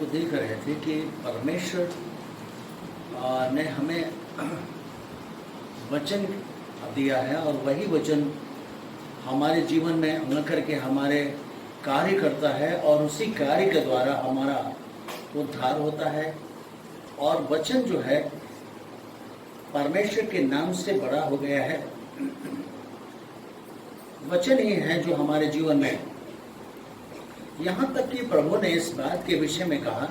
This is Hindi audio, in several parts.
को देख रहे थे कि परमेश्वर ने हमें वचन दिया है और वही वचन हमारे जीवन में उन करके हमारे कार्य करता है और उसी कार्य के द्वारा हमारा उद्धार होता है। और वचन जो है परमेश्वर के नाम से बड़ा हो गया है। वचन ही है जो हमारे जीवन में, यहाँ तक कि प्रभु ने इस बात के विषय में कहा,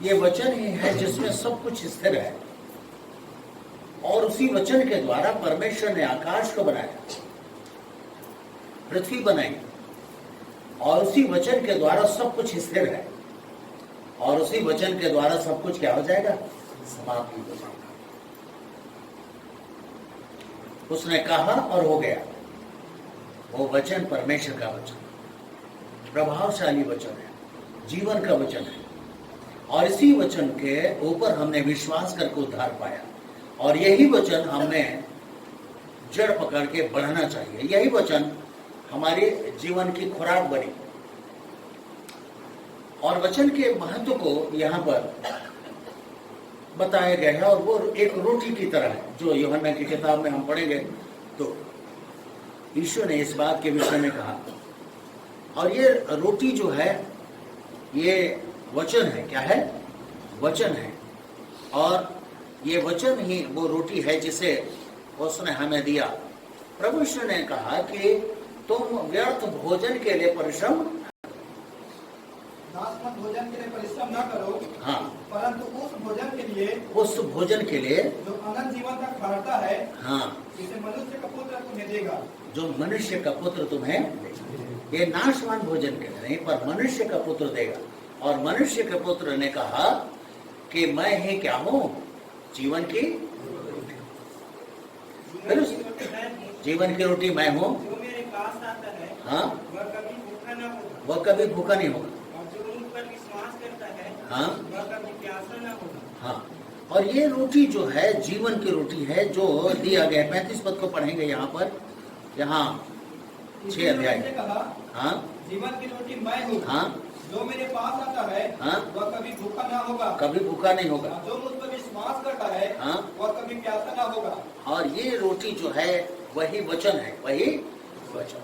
ये वचन ही है जिसमें सब कुछ स्थिर है। और उसी वचन के द्वारा परमेश्वर ने आकाश को बनाया, पृथ्वी बनाई, और उसी वचन के द्वारा सब कुछ स्थिर है। और उसी वचन के द्वारा सब कुछ क्या हो जाएगा? समाप्त हो जाएगा। उसने कहा और हो गया। वो वचन परमेश्वर का वचन, प्रभावशाली वचन है, जीवन का वचन है। और इसी वचन के ऊपर हमने विश्वास करके उद्धार पाया। और यही वचन हमें जड़ पकड़ के बढ़ना चाहिए। यही वचन हमारे जीवन की खुराक बनी। और वचन के महत्व को यहाँ पर बताया गया है। और वो एक रोटी की तरह है, जो यूहन्ना की किताब में हम पढ़ेंगे तो यीशु ने इस बात के विषय में कहा। और ये रोटी जो है ये वचन है। क्या है? वचन है। और ये वचन ही वो रोटी है जिसे उसने हमें दिया। प्रभु यीशु ने कहा कि तुम व्यर्थ भोजन के लिए परिश्रम, नाशवंत भोजन के लिए परिश्रम न करो, हाँ, परंतु उस भोजन के लिए जो अनंत जीवन तक बढ़ता है, हाँ, जिसे मनुष्य का पुत्र तुम्हें देगा। जो मनुष्य का पुत्र तुम्हें देगा। ये नाशवान भोजन के लिए नहीं, पर मनुष्य का पुत्र देगा। और मनुष्य के पुत्र ने कहा कि मैं ही क्या हूँ? जीवन की जीवन की रोटी मैं हूँ। जो मेरे पास आता है, हाँ, वह कभी भूखा न होगा, वह कभी भूखा नहीं होगा। और जो मुझ पर विश्वास करता है, हाँ, वह कभी प्यासा न होगा। हाँ। और ये रोटी जो है जीवन की रोटी है, जो दिया गया। 35 पद को पढ़ेंगे यहाँ पर, यहाँ 6 अध्याय। हाँ, जीवन की रोटी मैं हूँ। हाँ, जो मेरे पास आता है, हाँ, वह कभी भूखा न होगा, कभी भूखा नहीं होगा। जो मुझ पर विश्वास करता है, हाँ, वह कभी प्यासा न होगा। और ये रोटी जो है वही वचन है, वही वचन।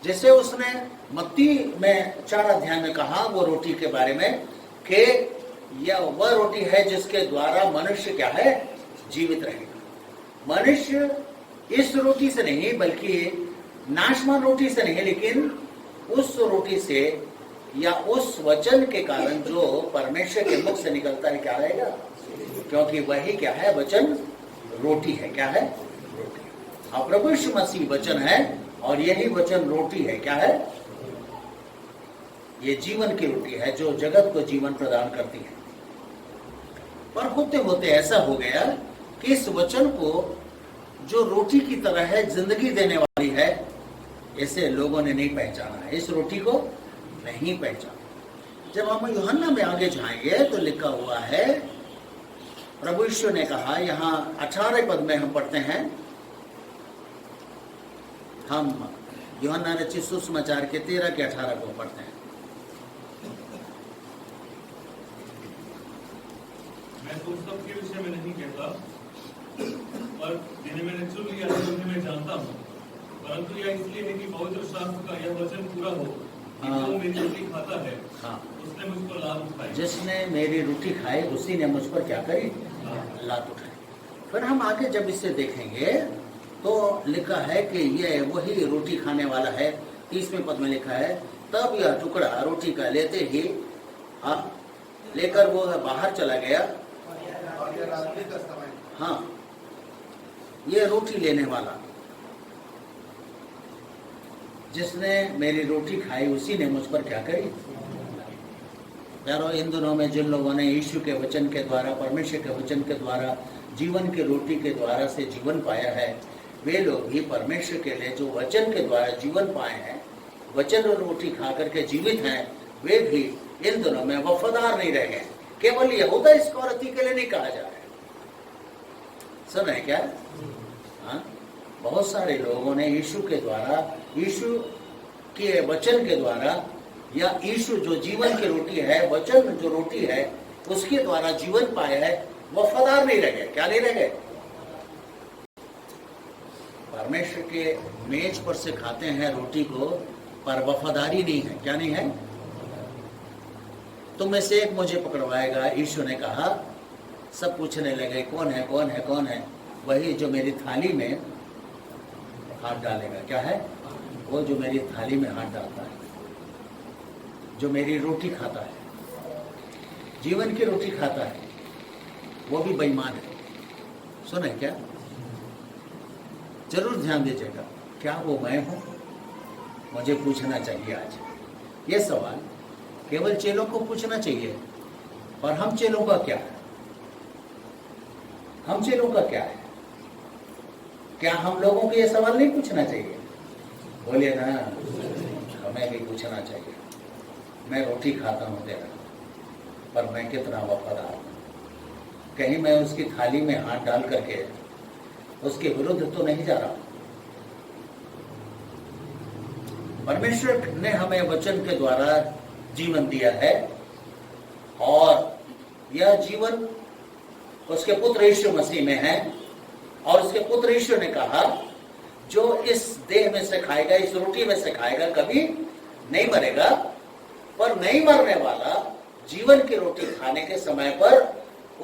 जैसे उसने मत्ती में 4 अध्याय में कहा वो रोटी के बारे में कि यह वह रोटी है जिसके द्वारा मनुष्य क्या है? जीवित रहेगा। मनुष्य इस रोटी से नहीं, बल्कि नाशवान रोटी से नहीं, लेकिन उस रोटी से या उस वचन के कारण जो परमेश्वर के मुख से निकलता है क्या रहेगा? क्योंकि वही क्या है? वचन रोटी है। क्या है? रोटी। और प्रभु यीशु मसीह वचन है, और यही वचन रोटी है। क्या है? ये जीवन की रोटी है जो जगत को जीवन प्रदान करती है। पर होते होते ऐसा हो गया कि इस वचन को जो रोटी की तरह है, जिंदगी देने वाली है, इसे लोगों ने नहीं पहचाना है। इस रोटी को नहीं पहचाना। जब हम यूहन्ना में आगे जाएंगे तो लिखा हुआ है, प्रभु यीशु ने कहा, यहाँ 18 पद में हम पढ़ते हैं। हम यूहन्ना रचित सुसमाचार के 13 के 18 को पढ़ते हैं। मैं तुम सब के विषय में नहीं कहता, पर जिन्हें मैंने चुन लिया है उन्हें मैं जानता हूँ। परंतु यह इसलिए है कि पवित्र शास्त्र का यह वचन पूरा हो कि जो मेरी रोटी खाता है, हाँ, उसने मुझ पर लात उठाई। जिसने मेरी रोटी खाई उसी ने मुझ पर क्या करी? लात उठाई। फिर हम आगे जब इसे देखेंगे तो लिखा है कि ये वही रोटी खाने वाला है। 30वें पद में लिखा है, तब यह टुकड़ा रोटी का लेते ही लेकर वो बाहर चला गया। हाँ, ये रोटी लेने वाला, जिसने मेरी रोटी खाई उसी ने मुझ पर क्या करी? यारो, इन दिनों में जिन लोगों ने यीशु के वचन के द्वारा, परमेश्वर के वचन के द्वारा, जीवन की रोटी के द्वारा से जीवन पाया है, वे लोग भी परमेश्वर के लिए जो वचन के द्वारा जीवन पाए हैं, वचन और रोटी खा करके जीवित हैं, वे भी इन दिनों में वफादार नहीं रहे हैं। केवल यहूदा इस्करियोती के लिए नहीं कहा जा रहा है। सुन है क्या? हाँ, बहुत सारे लोगों ने यीशु के द्वारा, यीशु के वचन के द्वारा या यीशु जो जीवन की रोटी है, वचन जो रोटी है, उसके द्वारा जीवन पाया है, वफादार नहीं रह गए। क्या नहीं रह गए? परमेश्वर के मेज पर से खाते हैं रोटी को, पर वफादारी नहीं है। क्या नहीं है? तुम में से एक मुझे पकड़वाएगा, यीशु ने कहा। सब पूछने लगे कौन है, कौन है, कौन है? वही जो मेरी थाली में हाथ डालेगा। क्या है? वो जो मेरी थाली में हाथ डालता है, जो मेरी रोटी खाता है, जीवन की रोटी खाता है, वो भी बेईमान है। सुने क्या? जरूर ध्यान दीजिएगा। क्या वो मैं हूं? मुझे पूछना चाहिए आज ये सवाल। केवल चेलों को पूछना चाहिए, पर हम चेलों का क्या है? हम चेलों का क्या है? क्या हम लोगों को ये सवाल नहीं पूछना चाहिए? बोलिए ना, हमें भी पूछना चाहिए। मैं रोटी खाता हूं तेरा, पर मैं कितना वफादार हूं? कहीं मैं उसकी थाली में हाथ डाल करके उसके विरुद्ध तो नहीं जा रहा। परमेश्वर ने हमें वचन के द्वारा जीवन दिया है, और यह जीवन उसके पुत्र यीशु मसीह में है। और उसके पुत्र यीशु ने कहा, जो इस देह में से खाएगा, इस रोटी में से खाएगा, कभी नहीं मरेगा, पर नहीं मरने वाला जीवन की रोटी खाने के समय पर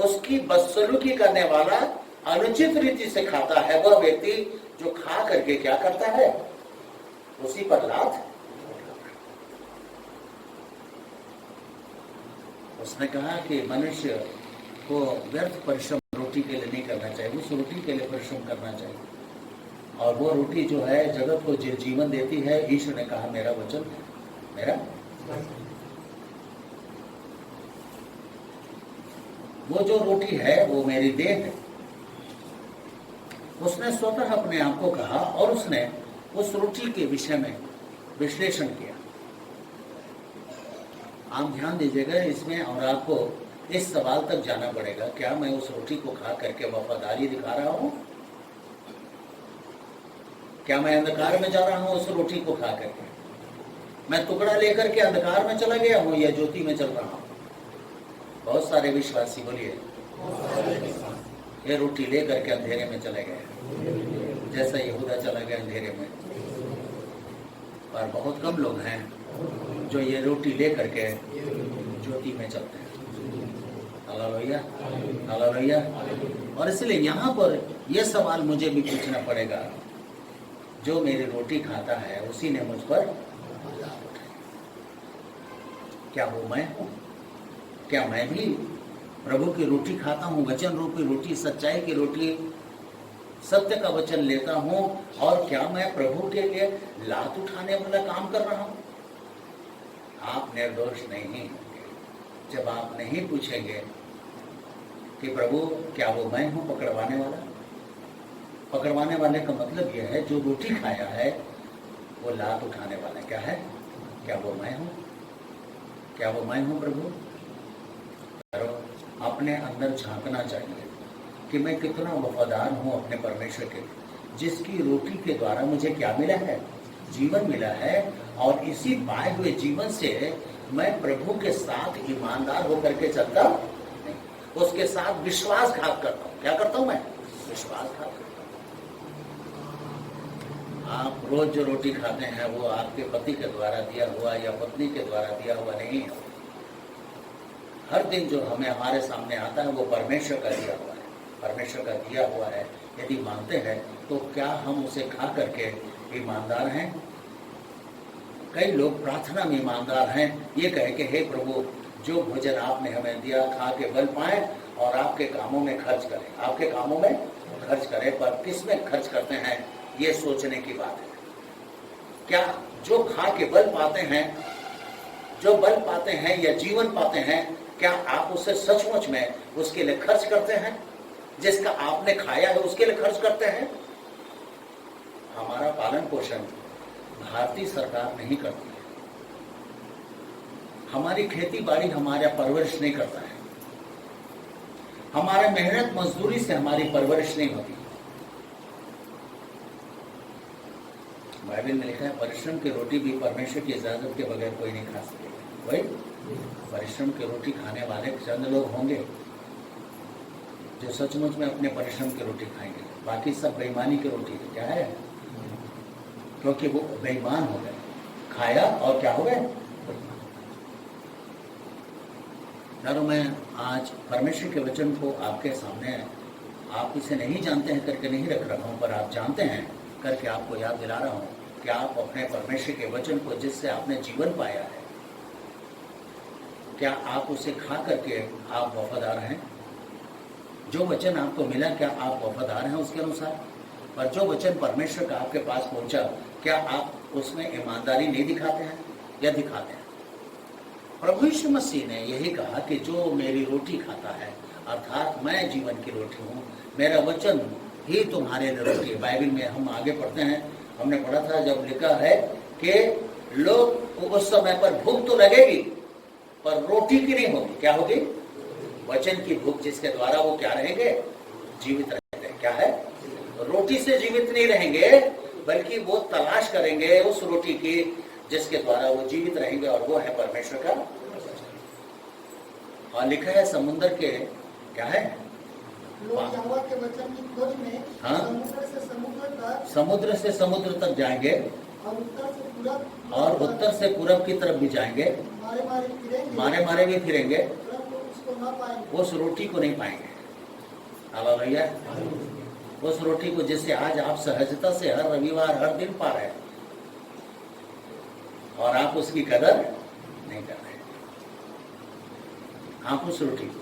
उसकी बदसलूकी करने वाला, अनुचित रीति से खाता है वह व्यक्ति, जो खा करके क्या करता है? उसी पर लात। उसने कहा कि मनुष्य को व्यर्थ परिश्रम रोटी के लिए नहीं करना चाहिए, उस रोटी के लिए परिश्रम करना चाहिए। और वो रोटी जो है जगत को जो जीवन देती है, ईश्वर ने कहा मेरा वचन, मेरा वो जो रोटी है वो मेरी देह है। उसने स्वतः अपने आप को कहा, और उसने उस रोटी के विषय में विश्लेषण किया। आप ध्यान दीजिएगा इसमें, और आपको इस सवाल तक जाना पड़ेगा, क्या मैं उस रोटी को खा करके वफादारी दिखा रहा हूं? क्या मैं अंधकार में जा रहा हूं उस रोटी को खा करके? मैं टुकड़ा लेकर के अंधकार में चला गया हूं या ज्योति में चल रहा हूं? बहुत सारे विश्वासी, बोलिए, ये रोटी लेकर के अंधेरे में चले गए, जैसा यहूदा चला गया अंधेरे में। पर बहुत कम लोग हैं जो ये रोटी लेकर के ज्योति में चलते हैं। Hallelujah, hallelujah. और इसलिए यहाँ पर यह सवाल मुझे भी पूछना पड़ेगा, जो मेरी रोटी खाता है उसी ने मुझ पर, क्या वो मैं हूं? क्या मैं भी प्रभु की रोटी खाता हूं? वचन रूपी रोटी, सच्चाई की रोटी, सत्य का वचन लेता हूं। और क्या मैं प्रभु के लिए लात उठाने वाला काम कर रहा हूं? आप निर्दोष नहीं जब आप नहीं पूछेंगे कि प्रभु क्या वो मैं हूं पकड़वाने वाला। पकड़वाने वाले का मतलब यह है, जो रोटी खाया है वो लात उठाने वाला। क्या है? क्या वो मैं हूं? क्या वो मैं हूं प्रभु? अपने अंदर झांकना चाहिए कि मैं कितना वफादार हूं अपने परमेश्वर के, जिसकी रोटी के द्वारा मुझे क्या मिला है? जीवन मिला है। और इसी पाए हुए जीवन से मैं प्रभु के साथ ईमानदार होकर के चलता नहीं, उसके साथ विश्वासघात करता हूं। क्या करता हूं मैं? विश्वासघात करता हूं। आप रोज जो रोटी खाते हैं वो आपके पति के द्वारा दिया हुआ या पत्नी के द्वारा दिया हुआ नहीं है। हर दिन जो हमें हमारे सामने आता है वो परमेश्वर का दिया हुआ है, परमेश्वर का दिया हुआ है। यदि मानते हैं तो क्या हम उसे खा करके ईमानदार हैं? कई लोग प्रार्थना में ईमानदार हैं, ये कहे कि हे प्रभु, जो भोजन आपने हमें दिया खा के बल पाए और आपके कामों में खर्च करें, आपके कामों में खर्च करें। पर किस में खर्च करते हैं ये सोचने की बात है। क्या जो खा के बल पाते हैं, जो बल पाते हैं या जीवन पाते हैं, क्या आप उसे सचमुच में उसके लिए खर्च करते हैं? जिसका आपने खाया है उसके लिए खर्च करते हैं? हमारा पालन पोषण भारतीय सरकार नहीं करती है, हमारी खेती बाड़ी हमारा परवरिश नहीं करता है, हमारे मेहनत मजदूरी से हमारी परवरिश नहीं होती। बाइबल में लिखा है परिश्रम की रोटी भी परमेश्वर की इजाजत के बगैर कोई नहीं खा सकेगा। वही परिश्रम की रोटी खाने वाले चंद लोग होंगे जो सचमुच में अपने परिश्रम की रोटी खाएंगे, बाकी सब बेईमानी की रोटी क्या है, क्योंकि वो बेईमान हो गए, खाया और क्या हो गए। यारो मैं आज परमेश्वर के वचन को आपके सामने, आप इसे नहीं जानते हैं करके नहीं रख रहा हूं, पर आप जानते हैं करके आपको याद दिला रहा हूं कि आप अपने परमेश्वर के वचन को जिससे आपने जीवन पाया है, क्या आप उसे खा करके आप वफादार हैं? जो वचन आपको मिला क्या आप वफादार हैं उसके अनुसार? पर जो वचन परमेश्वर का आपके पास पहुंचा क्या आप उसमें ईमानदारी नहीं दिखाते हैं या दिखाते हैं? प्रभु यीशु मसीह ने यही कहा कि जो मेरी रोटी खाता है, अर्थात मैं जीवन की रोटी हूँ, मेरा वचन ही तुम्हारे लिए रोटी है। बाइबल में हम आगे पढ़ते हैं, हमने पढ़ा था जब लिखा है कि लोग को उस समय पर भूख तो लगेगी पर रोटी की नहीं होगी। क्या होगी? वचन की भूख, जिसके द्वारा वो क्या रहेंगे? जीवित रहेंगे। क्या है? रोटी से जीवित नहीं रहेंगे बल्कि वो तलाश करेंगे उस रोटी की जिसके द्वारा वो जीवित रहेंगे, और वो है परमेश्वर का। और लिखा है समुद्र के क्या है, लोग यहोवा के वचन की खोज में हाँ? समुद्र से समुद्र तक जाएंगे और उत्तर से पूरब की तरफ भी जाएंगे, मारे मारे भी फिरेंगे, उस रोटी को नहीं पाएंगे। हालेलुया। उस रोटी को जिसे आज आप सहजता से हर रविवार हर दिन पा रहे हैं और आप उसकी कदर नहीं कर रहे। आप उस रोटी को,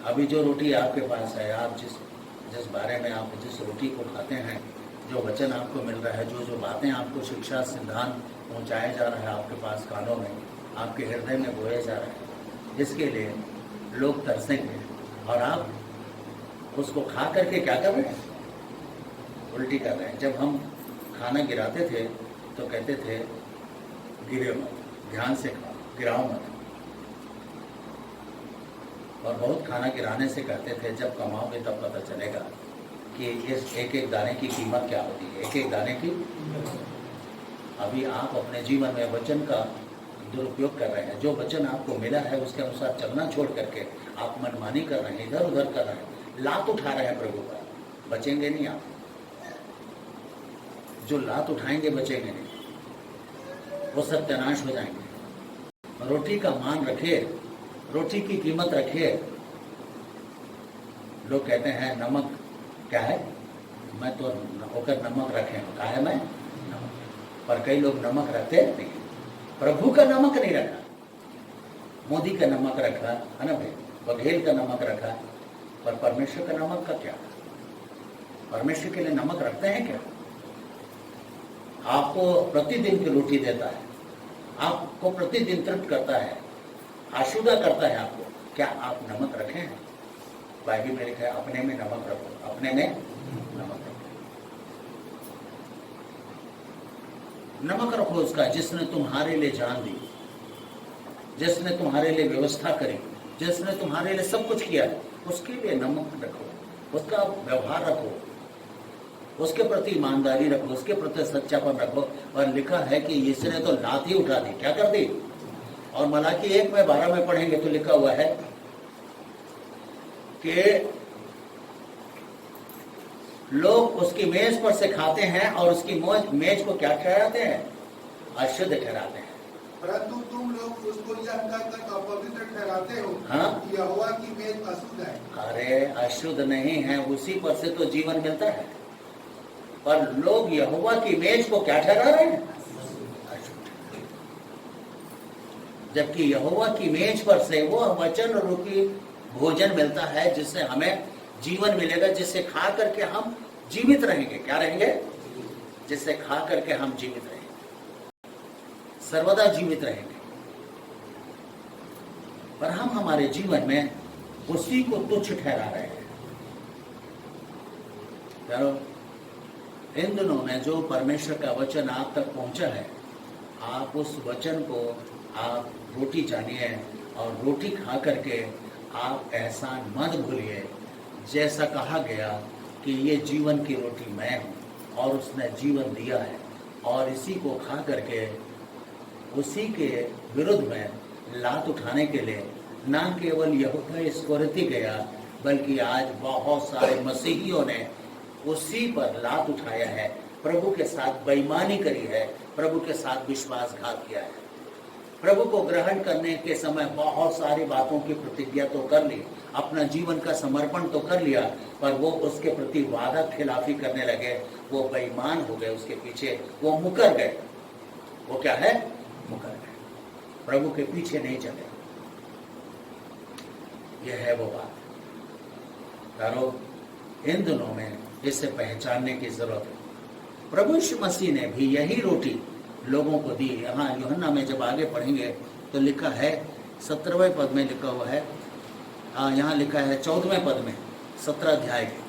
अभी जो रोटी आपके पास है, आप जिस बारे में आप जिस रोटी को खाते हैं, जो वचन आपको मिल रहा है, जो बातें आपको शिक्षा सिद्धांत पहुंचाया जा रहा है आपके पास कानों में, आपके हृदय में बोया जा रहा है, जिसके लिए लोग तरसेंगे और आप उसको खा करके क्या कर रहे हैं? उल्टी कर रहे हैं। जब हम खाना गिराते थे तो कहते थे गिरे मत, ध्यान से खाओ, गिराओ मत। और बहुत खाना गिराने से कहते थे जब कमाओगे तब पता चलेगा कि इस एक एक दाने की कीमत क्या होती है, एक एक दाने की। अभी आप अपने जीवन में वचन का दुरुपयोग कर रहे हैं। जो वचन आपको मिला है उसके अनुसार चलना छोड़ करके आप मनमानी कर रहे हैं, इधर उधर कर रहे हैं, लात उठा रहे हैं प्रभु का, बचेंगे नहीं आप। जो लात उठाएंगे बचेंगे नहीं, वो सत्यानाश हो जाएंगे। रोटी का मान रखिए, रोटी की कीमत रखिए। लोग कहते हैं नमक क्या है, मैं तो होकर नमक रखे, कहा है मैं नमक, पर कई लोग नमक रखते नहीं। प्रभु का नमक नहीं रखा, मोदी का नमक रखा है ना भाई, बघेल का नमक रखा, पर परमेश्वर का नमक का क्या? परमेश्वर के लिए नमक रखते हैं क्या? आपको प्रतिदिन की रोटी देता है, आपको प्रतिदिन तृप्त करता है, आशुदा करता है आपको, क्या आप नमक रखे हैं? बाइबल में लिखा है अपने में नमक रखो, अपने में नमक रखो। नमक रखो उसका जिसने तुम्हारे लिए जान दी, जिसने तुम्हारे लिए व्यवस्था करी, जिसने तुम्हारे लिए सब कुछ किया है, उसके लिए नमक रखो, उसका व्यवहार रखो, उसके प्रति ईमानदारी रखो, उसके प्रति सच्चापन रखो। और लिखा है कि इसने तो लात ही उठा दी, क्या कर दी? और मलाकी 1:12 में पढ़ेंगे तो लिखा हुआ है कि लोग उसकी मेज पर से खाते हैं और उसकी मेज को क्या ठहराते हैं? अशुद्ध ठहराते हैं। परंतु तुम लोग उसको यह कहकर अपवित्र ठहराते हो, हाँ? यहोवा की मेज अशुद्ध है। अरे अशुद्ध नहीं है, उसी पर से तो जीवन मिलता है। पर लोग यहोवा की मेज को क्या ठहरा रहे हैं? जबकि यहोवा की मेज पर से वो वचन रूपी भोजन मिलता है जिससे हमें जीवन मिलेगा, जिससे खा करके हम जीवित रहेंगे। क्या रहेंगे? जिससे खा करके हम जीवित रहेंगे, सर्वदा जीवित रहेंगे। पर हम हमारे जीवन में उसी को तुच्छ ठहरा रहे हैं। यारो, इन दिनों में जो परमेश्वर का वचन आप तक पहुंचा है, आप उस वचन को आप रोटी जानिए और रोटी खा करके आप एहसान मत भूलिए। जैसा कहा गया कि ये जीवन की रोटी मैं हूँ और उसने जीवन दिया है, और इसी को खा करके उसी के विरुद्ध में लात उठाने के लिए ना केवल यहूदा इस्करियोती गया, बल्कि आज बहुत सारे मसीहियों ने उसी पर लात उठाया है, प्रभु के साथ बेईमानी करी है, प्रभु के साथ विश्वासघात किया है। प्रभु को ग्रहण करने के समय बहुत सारी बातों की प्रतिज्ञा तो कर ली, अपना जीवन का समर्पण तो कर लिया, पर वो उसके प्रति वादा खिलाफी करने लगे, वो बेईमान हो गए, उसके पीछे वो मुकर गए। वो क्या है? मुकर गए, प्रभु के पीछे नहीं चले। यह है वो बात। तारो इन दिनों में इसे पहचानने की जरूरत है। प्रभु यीशु मसीह ने भी यही रोटी लोगों को दी। यहाँ यूहन्ना में जब आगे पढ़ेंगे तो लिखा है 17वें पद में लिखा हुआ है, यहाँ लिखा है 14वें पद में 17 अध्याय के,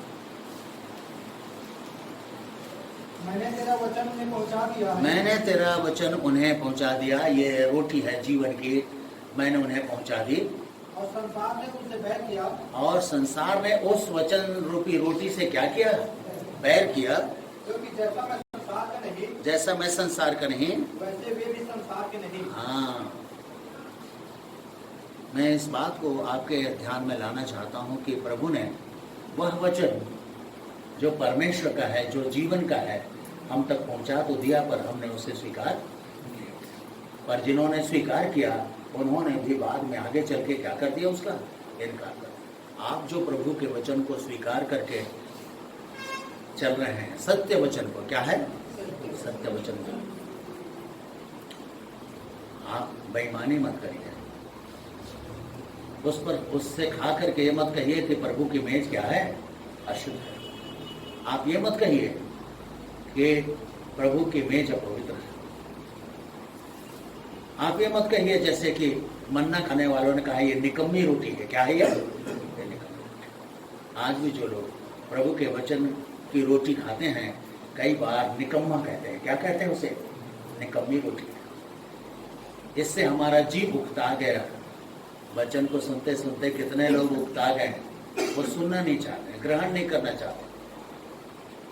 मैंने तेरा वचन उन्हें पहुंचा दिया है। मैंने तेरा वचन उन्हें पहुंचा दिया। ये रोटी है जीवन की, मैंने उन्हें पहुंचा दी। और संसार ने उनसे बैर किया। और संसार ने उस वचन रूपी रोटी से क्या किया? बैर किया। क्योंकि जैसा मैं संसार का नहीं, जैसा मैं संसार का नहीं, वैसे वे भी संसार के नहीं। हाँ, मैं इस बात को आपके ध्यान में लाना चाहता हूं कि प्रभु ने वह वचन जो परमेश्वर का है, जो जीवन का है, हम तक पहुंचा तो दिया, पर हमने उसे स्वीकार नहीं किया। पर जिन्होंने स्वीकार किया उन्होंने भी बाद में आगे चल के क्या कर दिया? उसका इनकार कर दिया। आप जो प्रभु के वचन को स्वीकार करके चल रहे हैं, सत्य वचन को, क्या है? सत्य वचन को, आप बेईमानी मत करिए। उस पर उससे खा करके ये मत कहिए कि प्रभु की मेज क्या है? अशुद्ध है। आप ये मत कहिए कि प्रभु की मेज अपवित्र है। आप ये मत कहिए जैसे कि मन्ना खाने वालों ने कहा ये निकम्मी रोटी है। क्या है ये? निकम्मी रोटी। आज भी जो लोग प्रभु के वचन की रोटी खाते हैं, कई बार निकम्मा कहते हैं। क्या कहते हैं उसे? निकम्मी रोटी। इससे हमारा जीव उकता गया। वचन को सुनते सुनते कितने लोग उकता गए, वो सुनना नहीं चाहते, ग्रहण नहीं करना चाहते,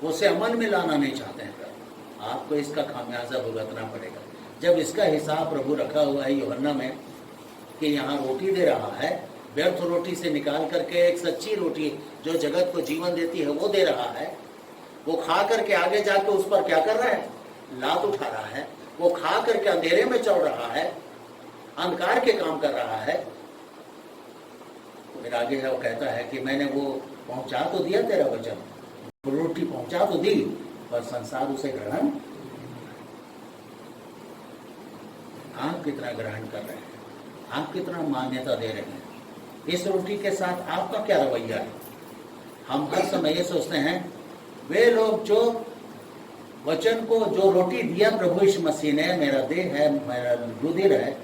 उसे अमल में लाना नहीं चाहते हैं। आपको इसका खामियाजा भुगतना पड़ेगा। जब इसका हिसाब प्रभु रखा हुआ है यूहन्ना में कि यहाँ रोटी दे रहा है, व्यर्थ रोटी से निकाल करके एक सच्ची रोटी जो जगत को जीवन देती है वो दे रहा है, वो खा करके आगे जाके उस पर क्या कर रहा है? लात उठा रहा है। वो खा करके अंधेरे में चढ़ रहा है, अंधकार के काम कर रहा है। फिर आगे वो कहता है कि मैंने वो पहुंचा तो दिया तेरा वचन, रोटी पहुंचा तो दी, पर संसार उसे ग्रहण। आप कितना ग्रहण कर रहे हैं? आप कितना मान्यता दे रहे हैं? इस रोटी के साथ आपका क्या रवैया है? हम हर समय ये सोचते हैं, वे लोग जो वचन को, जो रोटी दिया प्रभु यीशु मसीह ने, मेरा देह है, मेरा रुधिर है,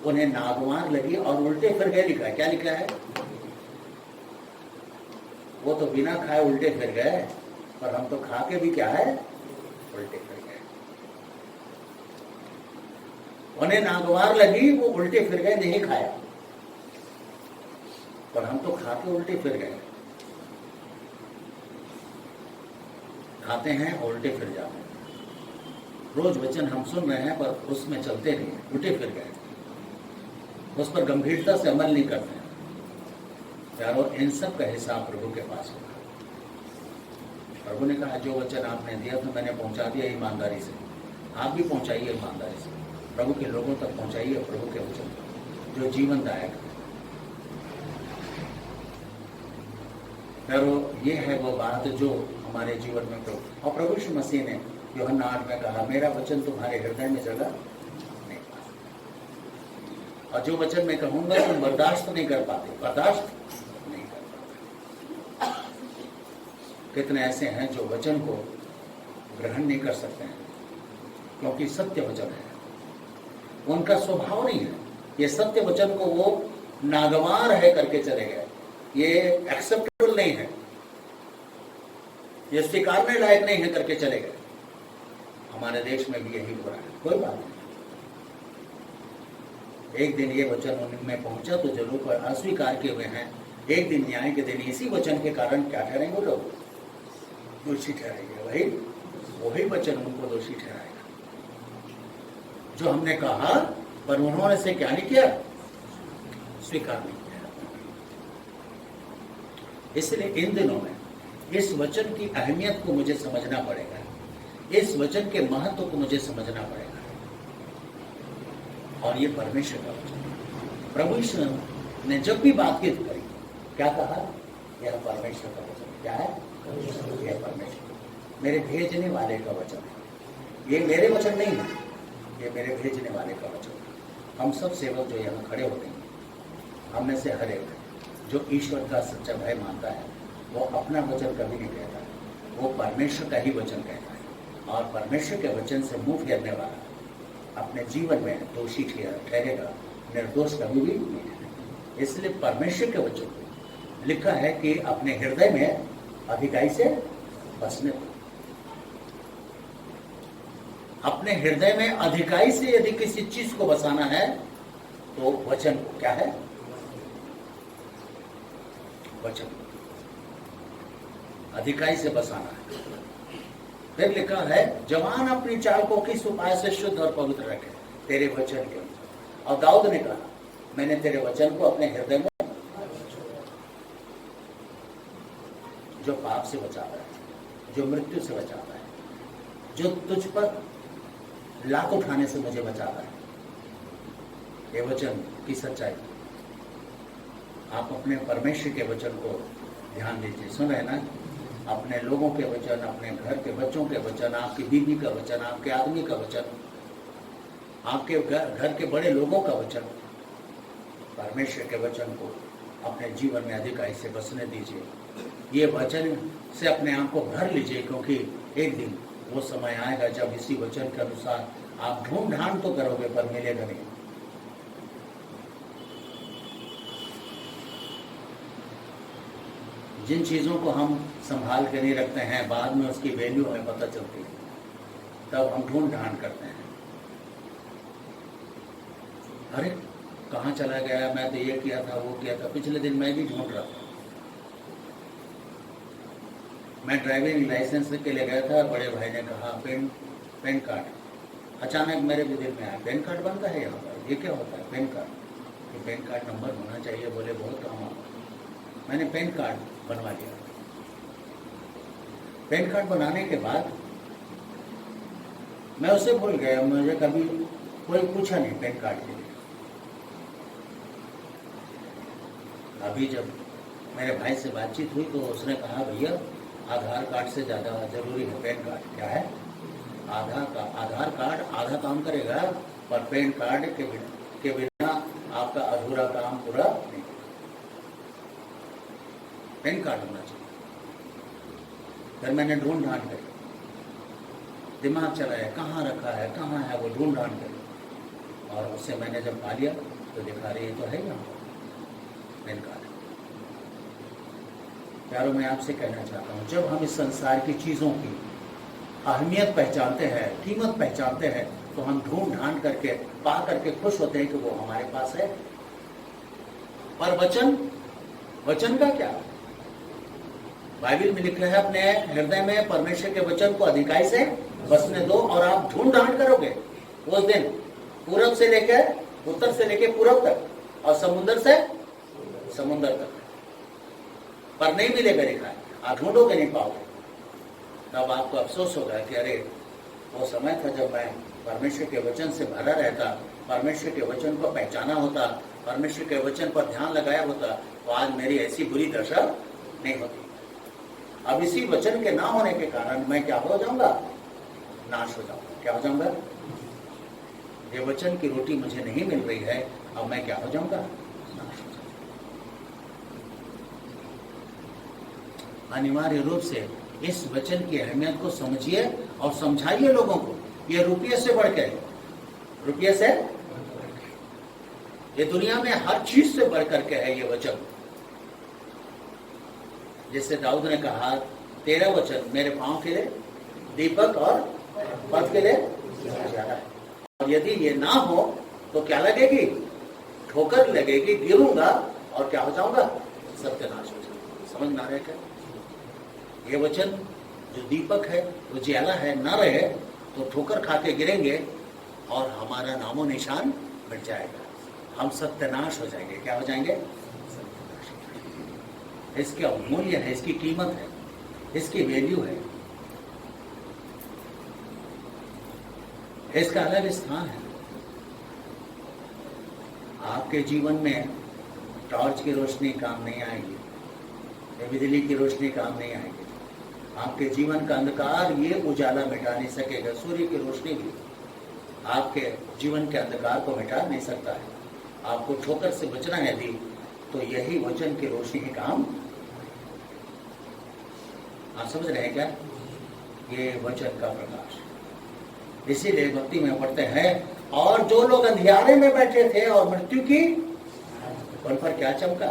उन्हें नागवार लगी और उल्टे फिर गए। लिखा है, क्या लिखा है? वो तो बिना खाए उल्टे फिर गए, पर हम तो खा के भी क्या है? उल्टे फिर गए। उन्हें नागवार लगी, वो उल्टे फिर गए, नहीं खाया, पर हम तो खा के उल्टे फिर गए। खाते हैं और उल्टे फिर जाते हैं। रोज वचन हम सुन रहे हैं पर उसमें चलते नहीं, उल्टे फिर गए, उस पर गंभीरता से अमल नहीं करते हैं। यारो, इन सब का हिसाब प्रभु के पास होगा। प्रभु ने कहा जो वचन आपने दिया था मैंने पहुंचा दिया ईमानदारी से। आप भी पहुंचाइए ईमानदारी से, प्रभु के लोगों तक पहुंचाइए प्रभु के वचन जो जीवनदायक है। यारो, ये है वो बात जो हमारे जीवन में प्रभु और प्रभु यीशु मसीह ने यूहन्ना 8 में कहा, मेरा वचन तुम्हारे हृदय में जगह नहीं पाता। और जो वचन मैं कहूंगा तुम बर्दाश्त नहीं कर पाते, बर्दाश्त नहीं कर पाते। कितने ऐसे हैं जो वचन को ग्रहण नहीं कर सकते हैं क्योंकि सत्य वचन है, उनका स्वभाव नहीं है। ये सत्य वचन को वो नागवार है करके चले गए, ये एक्सेप्टेबल नहीं है, ये स्वीकारने लायक नहीं है करके चले गए। हमारे देश में भी यही हो रहा है। कोई बात नहीं, एक दिन ये वचन उनमें पहुंचा तो जरूर, पर अस्वीकार किए हुए हैं। एक दिन न्याय के दिन इसी वचन के कारण क्या ठहरेंगे लोग? दोषी ठहराएगा। वही वही वचन उनको दोषी ठहराएगा जो हमने कहा, पर उन्होंने से क्या नहीं किया, स्वीकार नहीं किया। इसलिए इन दिनों में इस वचन की अहमियत को मुझे समझना पड़ेगा, इस वचन के महत्व को मुझे समझना पड़ेगा। और ये परमेश्वर का वचन, प्रभु यीशु ने जब भी बातचीत करी क्या कहा, यह परमेश्वर का वचन। क्या है? यह परमेश्वर, मेरे भेजने वाले का वचन है। ये मेरे वचन नहीं है, ये मेरे भेजने वाले का वचन है। हम सब सेवक जो यहाँ खड़े होते हैं, हम में से हर एक जो ईश्वर का सच्चा भय मानता है, वो अपना वचन कभी नहीं कहता, वो परमेश्वर का ही वचन कहता है। और परमेश्वर के वचन से मुंह फेरने वाला अपने जीवन में दोषी ठहरेगा, निर्दोष कभी भी नहीं ठहरेगा। इसलिए परमेश्वर के वचन को लिखा है कि अपने हृदय में अधिकाई से बसने दो। अपने हृदय में अधिकाई से यदि किसी चीज को बसाना है तो वचन को, क्या है? वचन अधिकाई से बसाना है। फिर लिखा है, जवान अपनी चाल को किस उपाय से शुद्ध और पवित्र रखे, तेरे वचन के अनुसार। और दाऊद ने कहा, मैंने तेरे वचन को अपने हृदय में, जो पाप से बचाता है, जो मृत्यु से बचाता है, जो तुझ पर लात उठाने से मुझे बचाता है, ये वचन की सच्चाई। आप अपने परमेश्वर के वचन को ध्यान दीजिए। सुन रहे ना? अपने लोगों के वचन, अपने घर के बच्चों के वचन, आपकी बीवी का वचन, आपके आदमी का वचन, आपके घर के बड़े लोगों का वचन, परमेश्वर के वचन को अपने जीवन में अधिकाई से बसने दीजिए। ये वचन से अपने आप को भर लीजिए, क्योंकि एक दिन वो समय आएगा जब इसी वचन के अनुसार आप ढूंढ ढांड तो करोगे पर मिलेगा नहीं। जिन चीजों को हम संभाल के नहीं रखते हैं, बाद में उसकी वैल्यू हमें पता चलती है, तब हम ढूंढ ढांड करते हैं। अरे कहाँ चला गया, मैं तो ये किया था, वो किया था। पिछले दिन मैं भी ढूंढ रहा था। मैं ड्राइविंग लाइसेंस के लिए गया था, बड़े भाई ने कहा पेन कार्ड। अचानक मेरे भी दिल में आया, पेन कार्ड बनता है यहाँ पर, ये क्या होता है पेन कार्ड? ये पेन कार्ड नंबर होना चाहिए। बोले बहुत काम आता। मैंने पेन कार्ड बनवा लिया। पेन कार्ड बनाने के बाद मैं उसे भूल गया, मुझे कभी कोई पूछा नहीं पेन कार्ड के लिए। अभी जब मेरे भाई से बातचीत हुई तो उसने कहा, भैया आधार कार्ड से ज़्यादा जरूरी है पेन कार्ड। क्या है? आधार कार्ड आधा काम करेगा, पर पेन कार्ड के बिना आपका अधूरा काम पूरा नहीं। पेन कार्ड होना चाहिए। फिर मैंने ढूंढ ढांड करी, दिमाग चलाया, कहाँ रखा है, कहाँ है, वो ढूंढ ढांड करी, और उससे मैंने जब पा लिया तो दिखा रही है तो है यहाँ पेन कार्ड। प्यारों, मैं आपसे कहना चाहता हूँ, जब हम इस संसार की चीज़ों की अहमियत पहचानते हैं, कीमत पहचानते हैं, तो हम ढूंढ ढांड करके पा करके खुश होते हैं कि वो हमारे पास है। पर वचन का क्या? बाइबल में लिखा है, अपने हृदय में परमेश्वर के वचन को अधिकाई से बसने दो, और आप ढूंढ ढांड करोगे उस दिन, पूरब से लेकर उत्तर से लेकर पूरब तक, और समुद्र से समुद्र तक, पर नहीं मिलेगा लिखा है। आप ढूंढोगे नहीं पाओगे। तब आपको अफसोस होगा कि अरे वो समय था जब मैं परमेश्वर के वचन से भरा रहता, परमेश्वर के वचन को पहचाना होता, परमेश्वर के वचन पर ध्यान लगाया होता, तो आज मेरी ऐसी बुरी दशा नहीं होती। अब इसी वचन के ना होने के कारण मैं क्या हो जाऊंगा? नाश हो जाऊंगा। क्या हो जाऊंगा? ये वचन की रोटी मुझे नहीं मिल रही है, अब मैं क्या हो जाऊंगा? नाश हो जाऊंगा। अनिवार्य रूप से इस वचन की अहमियत को समझिए और समझाइए लोगों को। ये रुपये से बढ़ के, रुपये से, ये दुनिया में हर चीज से बढ़ करके है ये वचन। जैसे दाऊद ने कहा, तेरा वचन मेरे पांव के लिए दीपक और पथ के लिए ज्यादा है। और यदि ये ना हो तो क्या लगेगी? ठोकर लगेगी, गिरूंगा और क्या हो जाऊंगा? सत्यानाश हो जाऊंगा। समझ ना रहे क्या? ये वचन जो दीपक है, उजियाला है, न रहे तो ठोकर खा के गिरेंगे और हमारा नामो निशान मिट जाएगा, हम सत्यानाश हो जाएंगे। क्या हो जाएंगे? इसका मूल्य है, इसकी कीमत है, इसकी वैल्यू है, इसका अलग स्थान है। आपके जीवन में टॉर्च की रोशनी काम नहीं आएगी, बिजली की रोशनी काम नहीं आएगी, आपके जीवन का अंधकार ये उजाला मिटा नहीं सकेगा। सूर्य की रोशनी भी आपके जीवन के अंधकार को मिटा नहीं सकता है। आपको ठोकर से बचना है यदि, तो यही वचन की रोशनी ही काम। आप समझ रहे हैं क्या? ये वचन का प्रकाश, इसीलिए भक्ति में पढ़ते हैं। और जो लोग अंधियारे में बैठे थे और मृत्यु की, उन पर क्या चमका?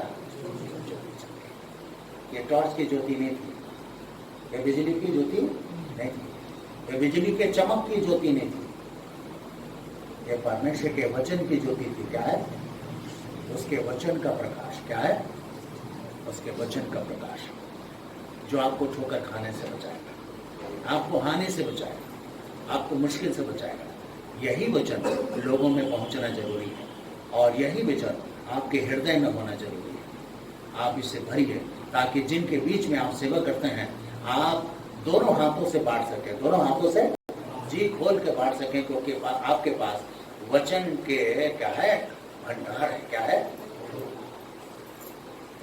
ये टॉर्च की ज्योति नहीं थी, ये बिजली की ज्योति नहीं थी, ये बिजली के चमक की ज्योति नहीं थी, ये परमेश्वर के वचन की ज्योति थी। क्या है? उसके वचन का प्रकाश। क्या है? उसके वचन का प्रकाश, जो आपको ठोकर खाने से बचाएगा, आपको हानि से बचाएगा, आपको मुश्किल से बचाएगा। यही वचन लोगों में पहुंचना जरूरी है, और यही वचन आपके हृदय में होना जरूरी है। आप इसे भरिए, ताकि जिनके बीच में आप सेवा करते हैं, आप दोनों हाथों से बांट सकें, दोनों हाथों से जी खोल के बांट सकें, क्योंकि आपके पास वचन के क्या है? भंडार है। क्या है?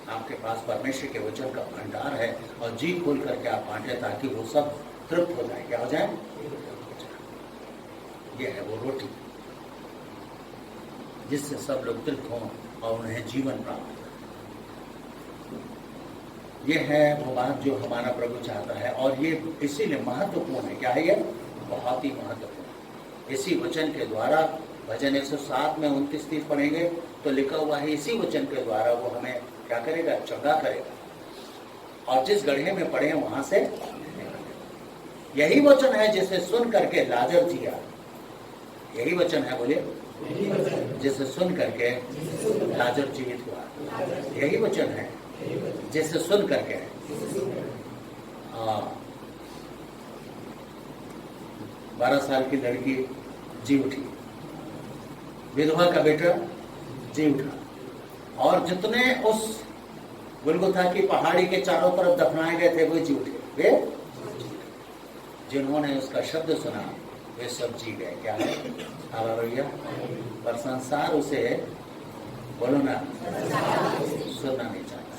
आपके पास परमेश्वर के वचन का भंडार है, और जी खोल करके आप बांटे, ताकि वो सब तृप्त हो जाए। क्या हो जाए? ये है वो रोटी जिससे सब लोग तृप्त हों और उन्हें जीवन प्राप्त हो। ये है वो बात जो हमारा प्रभु चाहता है, और ये इसीलिए महत्वपूर्ण है। क्या है ये? बहुत ही महत्वपूर्ण। इसी वचन के द्वारा, भजन 107 में 29 पढ़ेंगे तो लिखा हुआ है, इसी वचन के द्वारा वो हमें क्या करेगा? चंगा करेगा, और जिस गड्ढे में पड़े हैं वहां से। यही वचन है जिसे सुन करके लाजर जिया। यही वचन है, बोलिए, जिसे सुन करके लाजर जीवित हुआ। यही वचन है जिसे सुन करके 12 साल की लड़की जी उठी, विधवा का बेटा जी उठा, और जितने उस गुलगुथा की पहाड़ी के चारों तरफ दफनाए गए थे वो जी उठे। वे जिन्होंने उसका शब्द सुना वे सब जी गए। क्या है? हालेलुया। पर संसार उसे, बोलो ना, सुनना नहीं चाहता,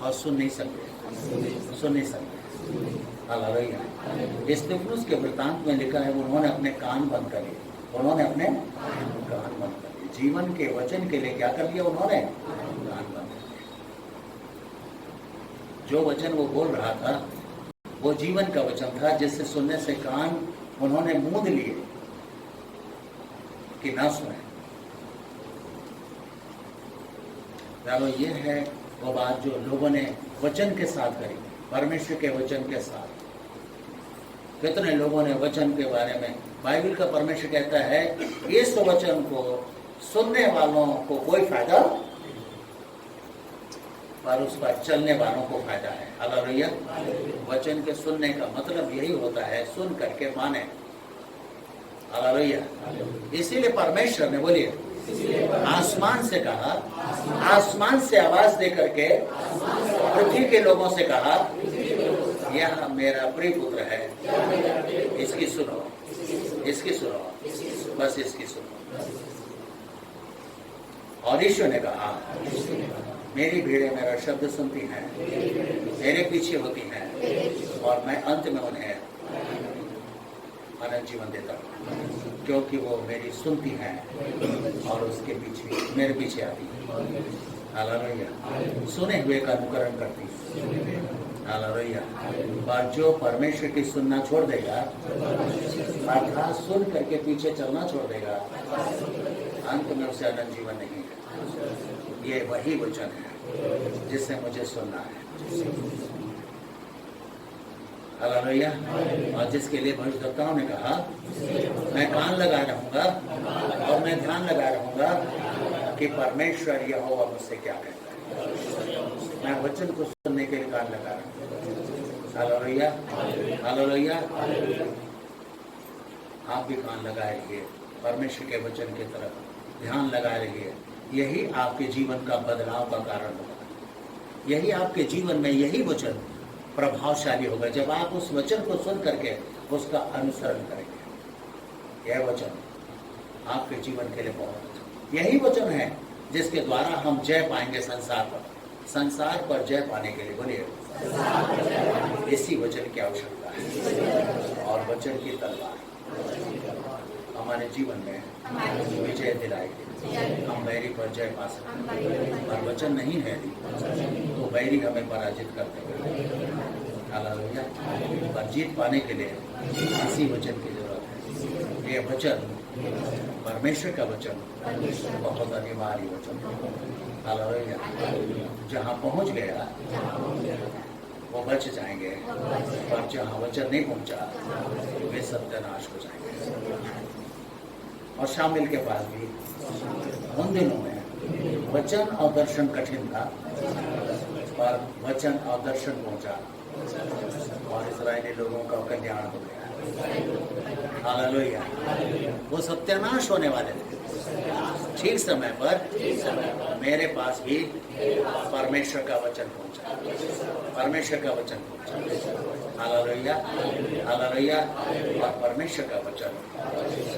और सुन नहीं सकते। हालेलुया। स्तिफनुस के वृतांत में लिखा है, उन्होंने अपने कान बंद कर लिए, उन्होंने अपने कान बंद कर लिए। जीवन के वचन के लिए क्या कर लिया? उन्होंने कान बंद कर लिए। जो वचन वो बोल रहा था वो जीवन का वचन था, जिससे सुनने से कान उन्होंने मूंद लिए कि ना सुने। चलो, ये है वो बात जो लोगों ने वचन के साथ करी, परमेश्वर के वचन के साथ। कितने लोगों ने वचन के बारे में, बाइबल का परमेश्वर कहता है इस वचन को सुनने वालों को कोई फायदा, पर उस पर चलने वालों को फायदा है। हालेलुया। वचन के सुनने का मतलब यही होता है, सुन करके माने। हालेलुया। इसीलिए परमेश्वर ने, बोलिए, आसमान से कहा, आसमान से आवाज दे करके पृथ्वी के लोगों से कहा, यह मेरा प्रिय पुत्र है, इसकी सुनो, इसकी सुनो, बस इसकी सुनो। और ईश्वर ने कहा, मेरी भीड़ें मेरा शब्द सुनती हैं, मेरे पीछे होती हैं, और मैं अंत में उन्हें अनंत जीवन देता हूँ, क्योंकि वो मेरी सुनती हैं और उसके पीछे, मेरे पीछे आती है। हालेलुया। सुने हुए का अनुकरण करती है। हालेलुया। और जो परमेश्वर की सुनना छोड़ देगा, अर्थात सुन करके पीछे चलना छोड़ देगा, अंत में उसे अनंत जीवन नहीं है। ये वही वचन है जिससे मुझे सुनना है। हालेलुया। और जिसके लिए भविष्यवक्ताओं ने कहा, मैं कान लगा रहूंगा और मैं ध्यान लगा रहूंगा कि परमेश्वर यहोवा मुझसे क्या कहता है। मैं वचन को सुनने के लिए कान लगा रहा हूँ। Hallelujah, hallelujah. आप भी कान लगाए रहिए, परमेश्वर के वचन की तरफ ध्यान लगाए रहिए। यही आपके जीवन का बदलाव का कारण होगा। यही आपके जीवन में यही वचन प्रभावशाली होगा जब आप उस वचन को सुन करके उसका अनुसरण करेंगे। यह वचन आपके जीवन के लिए बहुत अच्छा, यही वचन है जिसके द्वारा हम जय पाएंगे संसार पर जय पाने के लिए। बोलिए, इसी वचन की आवश्यकता है और वचन की तलवार हमारे जीवन में विजय दिलाएगी। हम बैरी पर जय पा सकते, और वचन नहीं है तो बैरी हमें पराजित कर देगा। हालेलुया। पर जीत पाने के लिए इसी वचन की जरूरत है। ये वचन, परमेश्वर का वचन, बहुत अनिवार्य वचन। हालेलुया। जहाँ पहुँच गया वो बच जाएंगे, और जहाँ वचन नहीं पहुँचा वे सत्यानाश हो जाएंगे। और शामिल के पास भी उन दिनों में वचन और दर्शन कठिन था, पर वचन और दर्शन पहुंचा और इस्राएली लोगों का कल्याण हो गया। हालेलुया। वो सत्यानाश होने वाले थे। ठीक समय पर मेरे पास भी परमेश्वर का वचन पहुंचा, परमेश्वर का वचन पहुंचा। Hallelujah, hallelujah. और परमेश्वर का वचन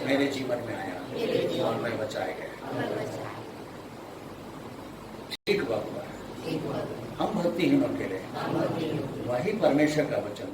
मेरे जीवन में आया और मैं बचाए गया। ठीक वक्त पर हम भक्तिहीनों के लिए वही परमेश्वर का वचन